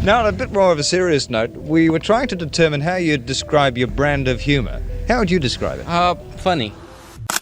Now, on a bit more of a serious note, we were trying to determine how you'd describe your brand of humor. How would you describe it? Funny.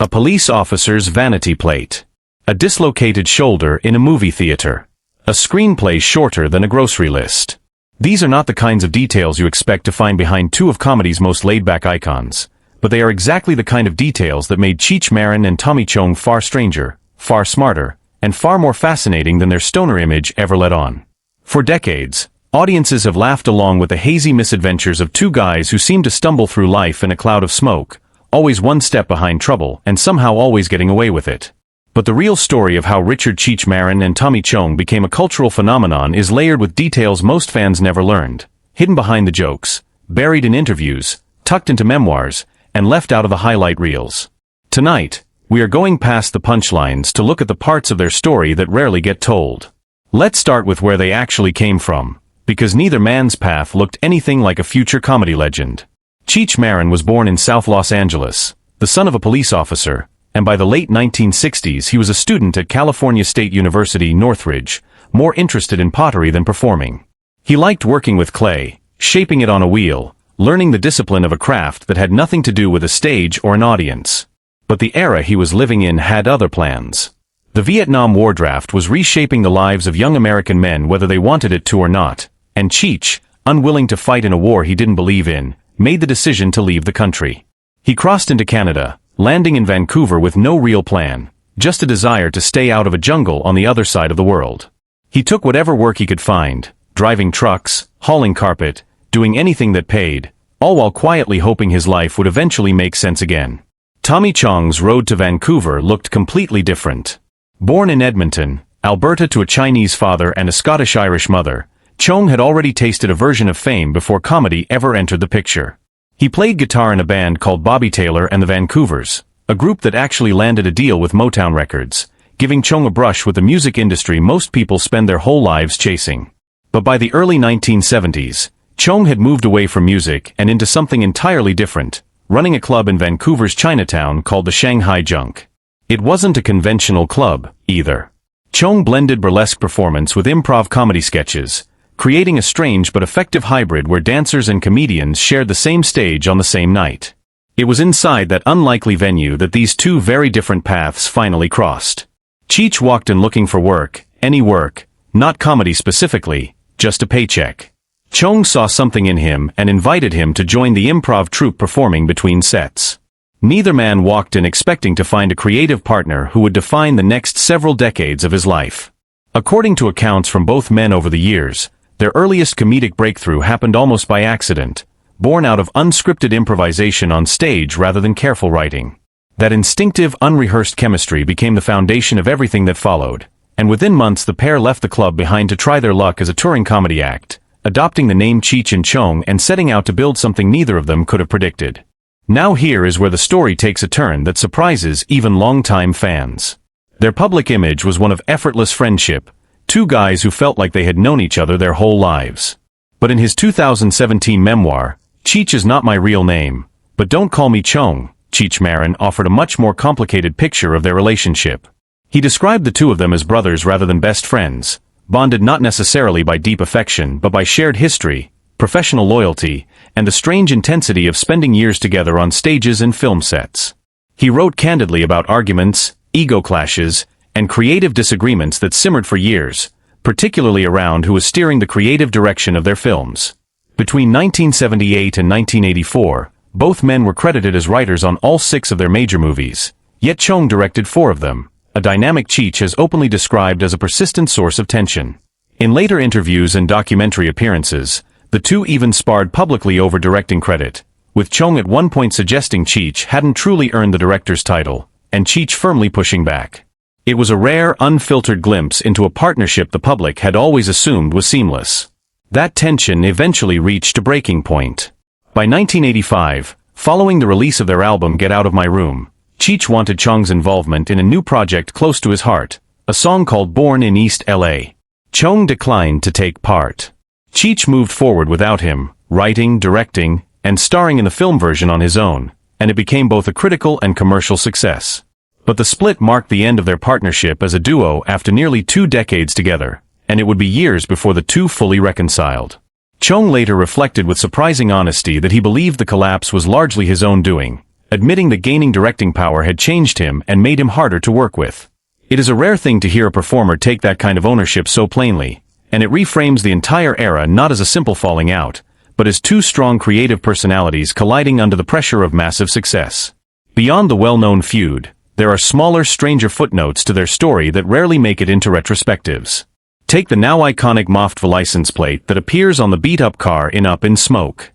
A police officer's vanity plate. A dislocated shoulder in a movie theater. A screenplay shorter than a grocery list. These are not the kinds of details you expect to find behind two of comedy's most laid-back icons, but they are exactly the kind of details that made Cheech Marin and Tommy Chong far stranger, far smarter, and far more fascinating than their stoner image ever let on. For decades, audiences have laughed along with the hazy misadventures of two guys who seem to stumble through life in a cloud of smoke, always one step behind trouble and somehow always getting away with it. But the real story of how Richard Cheech Marin and Tommy Chong became a cultural phenomenon is layered with details most fans never learned, hidden behind the jokes, buried in interviews, tucked into memoirs, and left out of the highlight reels. Tonight, we are going past the punchlines to look at the parts of their story that rarely get told. Let's start with where they actually came from, because neither man's path looked anything like a future comedy legend. Cheech Marin was born in South Los Angeles, the son of a police officer, and by the late 1960s he was a student at California State University, Northridge, more interested in pottery than performing. He liked working with clay, shaping it on a wheel, learning the discipline of a craft that had nothing to do with a stage or an audience. But the era he was living in had other plans. The Vietnam War draft was reshaping the lives of young American men whether they wanted it to or not, and Cheech, unwilling to fight in a war he didn't believe in, made the decision to leave the country. He crossed into Canada, landing in Vancouver with no real plan, just a desire to stay out of a jungle on the other side of the world. He took whatever work he could find, driving trucks, hauling carpet, doing anything that paid, all while quietly hoping his life would eventually make sense again. Tommy Chong's road to Vancouver looked completely different. Born in Edmonton, Alberta to a Chinese father and a Scottish-Irish mother, Chong had already tasted a version of fame before comedy ever entered the picture. He played guitar in a band called Bobby Taylor and the Vancouvers, a group that actually landed a deal with Motown Records, giving Chong a brush with the music industry most people spend their whole lives chasing. But by the early 1970s, Chong had moved away from music and into something entirely different, running a club in Vancouver's Chinatown called the Shanghai Junk. It wasn't a conventional club, either. Chong blended burlesque performance with improv comedy sketches, creating a strange but effective hybrid where dancers and comedians shared the same stage on the same night. It was inside that unlikely venue that these two very different paths finally crossed. Cheech walked in looking for work, any work, not comedy specifically, just a paycheck. Chong saw something in him and invited him to join the improv troupe performing between sets. Neither man walked in expecting to find a creative partner who would define the next several decades of his life. According to accounts from both men over the years, their earliest comedic breakthrough happened almost by accident, born out of unscripted improvisation on stage rather than careful writing. That instinctive, unrehearsed chemistry became the foundation of everything that followed, and within months the pair left the club behind to try their luck as a touring comedy act, adopting the name Cheech and Chong and setting out to build something neither of them could have predicted. Now here is where the story takes a turn that surprises even longtime fans. Their public image was one of effortless friendship, two guys who felt like they had known each other their whole lives. But in his 2017 memoir, Cheech is not my real name, but don't call me Chong, Cheech Marin offered a much more complicated picture of their relationship. He described the two of them as brothers rather than best friends, bonded not necessarily by deep affection but by shared history, professional loyalty, and the strange intensity of spending years together on stages and film sets. He wrote candidly about arguments, ego clashes, and creative disagreements that simmered for years, particularly around who was steering the creative direction of their films. Between 1978 and 1984, both men were credited as writers on all 6 of their major movies, yet Chong directed 4 of them, a dynamic Cheech has openly described as a persistent source of tension. In later interviews and documentary appearances, the two even sparred publicly over directing credit, with Chong at one point suggesting Cheech hadn't truly earned the director's title, and Cheech firmly pushing back. It was a rare, unfiltered glimpse into a partnership the public had always assumed was seamless. That tension eventually reached a breaking point. By 1985, following the release of their album Get Out of My Room, Cheech wanted Chong's involvement in a new project close to his heart, a song called Born in East LA. Chong declined to take part. Cheech moved forward without him, writing, directing, and starring in the film version on his own, and it became both a critical and commercial success. But the split marked the end of their partnership as a duo after nearly 2 decades together, and it would be years before the two fully reconciled. Chong later reflected with surprising honesty that he believed the collapse was largely his own doing, admitting that gaining directing power had changed him and made him harder to work with. It is a rare thing to hear a performer take that kind of ownership so plainly, and it reframes the entire era not as a simple falling out, but as two strong creative personalities colliding under the pressure of massive success. Beyond the well-known feud, there are smaller, stranger footnotes to their story that rarely make it into retrospectives. Take the now iconic moffed license plate that appears on the beat-up car in Up in Smoke.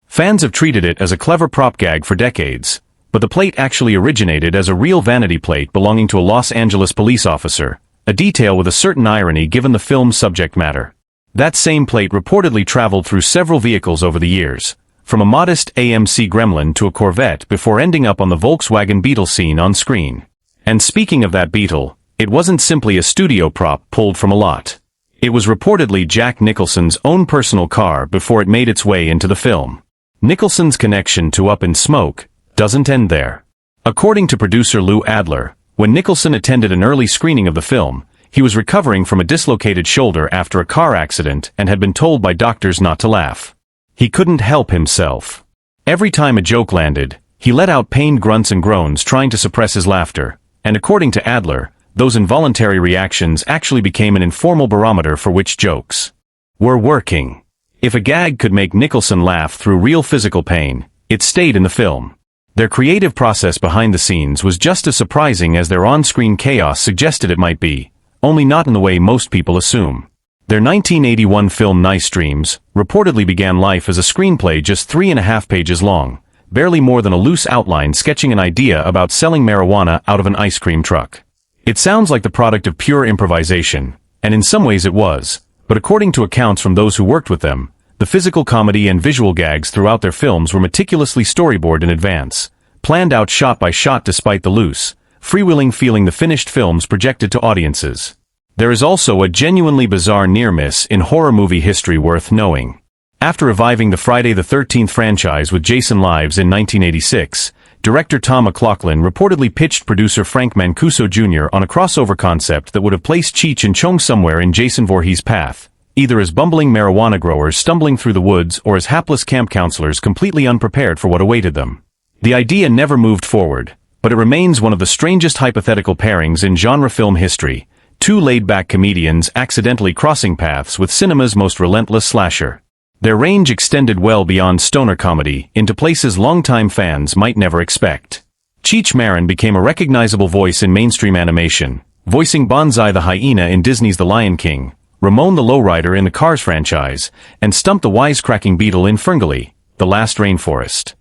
Fans have treated it as a clever prop gag for decades, but the plate actually originated as a real vanity plate belonging to a Los Angeles police officer, a detail with a certain irony given the film's subject matter. That same plate reportedly traveled through several vehicles over the years, from a modest AMC Gremlin to a Corvette before ending up on the Volkswagen Beetle scene on screen. And speaking of that Beetle, it wasn't simply a studio prop pulled from a lot. It was reportedly Jack Nicholson's own personal car before it made its way into the film. Nicholson's connection to Up in Smoke doesn't end there. According to producer Lou Adler, when Nicholson attended an early screening of the film, he was recovering from a dislocated shoulder after a car accident and had been told by doctors not to laugh. He couldn't help himself. Every time a joke landed, he let out pained grunts and groans trying to suppress his laughter, and according to Adler, those involuntary reactions actually became an informal barometer for which jokes were working. If a gag could make Nicholson laugh through real physical pain, it stayed in the film. Their creative process behind the scenes was just as surprising as their on-screen chaos suggested it might be, only not in the way most people assume. Their 1981 film Nice Dreams reportedly began life as a screenplay just 3.5 pages long, barely more than a loose outline sketching an idea about selling marijuana out of an ice cream truck. It sounds like the product of pure improvisation, and in some ways it was, but according to accounts from those who worked with them, the physical comedy and visual gags throughout their films were meticulously storyboarded in advance, planned out shot by shot despite the loose, freewheeling feeling the finished films projected to audiences. There is also a genuinely bizarre near-miss in horror movie history worth knowing. After reviving the Friday the 13th franchise with Jason Lives in 1986, director Tom McLaughlin reportedly pitched producer Frank Mancuso Jr. on a crossover concept that would have placed Cheech and Chong somewhere in Jason Voorhees' path, either as bumbling marijuana growers stumbling through the woods or as hapless camp counselors completely unprepared for what awaited them. The idea never moved forward, but it remains one of the strangest hypothetical pairings in genre film history, two laid-back comedians accidentally crossing paths with cinema's most relentless slasher. Their range extended well beyond stoner comedy into places longtime fans might never expect. Cheech Marin became a recognizable voice in mainstream animation, voicing Bonsai the hyena in Disney's The Lion King, Ramon the Lowrider in the Cars franchise, and Stump the wisecracking beetle in Ferngully, The Last Rainforest.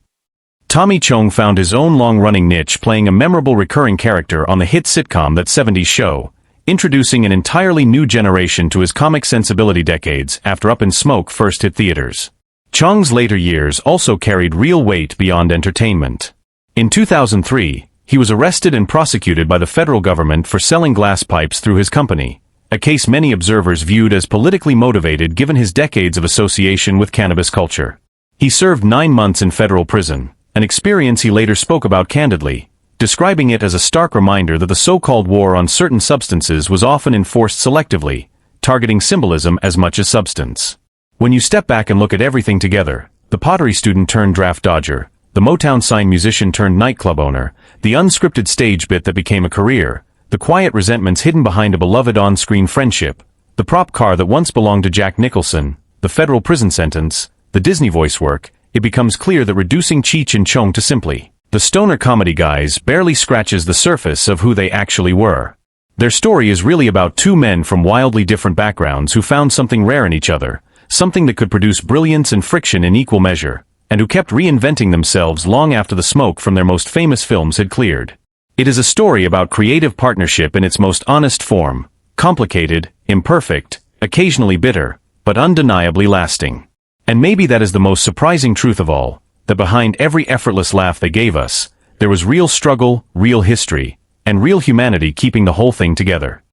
Tommy Chong found his own long-running niche playing a memorable recurring character on the hit sitcom That 70s Show, introducing an entirely new generation to his comic sensibility decades after Up in Smoke first hit theaters. Chong's later years also carried real weight beyond entertainment. In 2003, he was arrested and prosecuted by the federal government for selling glass pipes through his company, a case many observers viewed as politically motivated given his decades of association with cannabis culture. He served 9 months in federal prison, an experience he later spoke about candidly, describing it as a stark reminder that the so-called war on certain substances was often enforced selectively, targeting symbolism as much as substance. When you step back and look at everything together, the pottery student turned draft dodger, the Motown sign musician turned nightclub owner, the unscripted stage bit that became a career, the quiet resentments hidden behind a beloved on-screen friendship, the prop car that once belonged to Jack Nicholson, the federal prison sentence, the Disney voice work, it becomes clear that reducing Cheech and Chong to simply the stoner comedy guys barely scratches the surface of who they actually were. Their story is really about two men from wildly different backgrounds who found something rare in each other, something that could produce brilliance and friction in equal measure, and who kept reinventing themselves long after the smoke from their most famous films had cleared. It is a story about creative partnership in its most honest form, complicated, imperfect, occasionally bitter, but undeniably lasting. And maybe that is the most surprising truth of all, that behind every effortless laugh they gave us, there was real struggle, real history, and real humanity keeping the whole thing together.